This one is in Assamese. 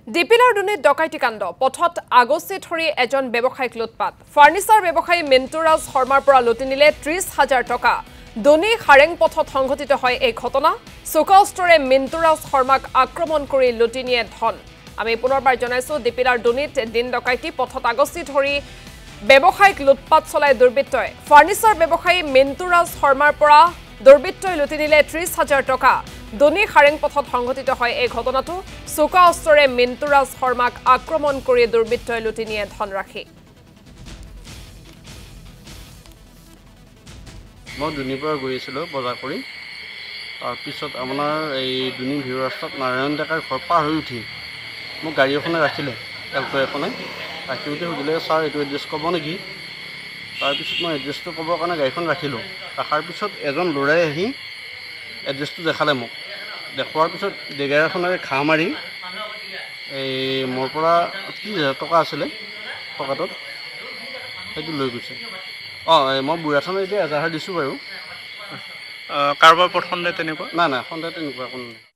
ডিপিলাৰ দুৰ্নীত ডকাইতি কাণ্ড পথত আগচি ধৰি এজন ব্যৱসায়িক লুটপাট ফাৰ্নিচাৰ ব্যৱসায়ী মিন্টুৰাজ শৰ্মাৰ পৰা লুটি নিলে ৩০,০০০ টকা দনি হাৰেং পথত সংঘটিত হয় এই ঘটনা চোকাউষ্টৰে মিন্টুৰাজ শৰ্মাক আক্ৰমণ কৰি লুটি নিয়ে ধন আমি পুনৰবাৰ জনাইছো ডিপিলাৰ দুৰ্নীত দিন ডকাইতি পথত আগচি ধৰি ব্যৱসায়িক লুটপাট চলাই দুৰ্বৃত্তই ফাৰ্নিচাৰ ব্যৱসায়ী মিন্টুৰাজ শৰ্মাৰ পৰা দুৰ্বৃত্তই লুটি নিলে ৩০,০০০ টকা দনি হাৰেং পথত সংঘটিত হয় এই ঘটনাটো চোকাউষ্টৰে মিন্টুৰাজ শৰ্মাক আক্ৰমণ কৰি দুৰ্বৃত্তই লুটি নিয়ে ধনৰাশি মই দুনিৰ পৰা গৈ আছিলোঁ বজাৰ কৰি তাৰপিছত আপোনাৰ এই দুনি ভিৰ ৰাস্তাত নাৰায়ণ ডেকাৰ ঘৰ পাৰ হৈ উঠি মোক গাড়ী এখনে ৰাখিলে এল্টো এখনে ৰাখি উঠি সুধিলে ছাৰ এইটো এড্ৰেছ ক'ব নেকি তাৰপিছত মই এড্ৰেছটো ক'বৰ কাৰণে গাড়ীখন ৰাখিলোঁ ৰখাৰ পিছত এজন ল'ৰাই আহি এড্ৰেছটো দেখালে মোক দেখুৱাৰ পিছত ডেগাৰখনেৰে ঘাঁ মাৰি এই মোৰ পৰা ৩০,০০০ টকা আছিলে টকাটোত সেইটো লৈ গৈছে মই বুঢ়াথানত এতিয়া এজাহাৰ দিছোঁ বাৰু কাৰোবাৰ ওপৰত সন্দেহ তেনেকুৱা নাই সন্দেহ তেনেকুৱা কোনো নাই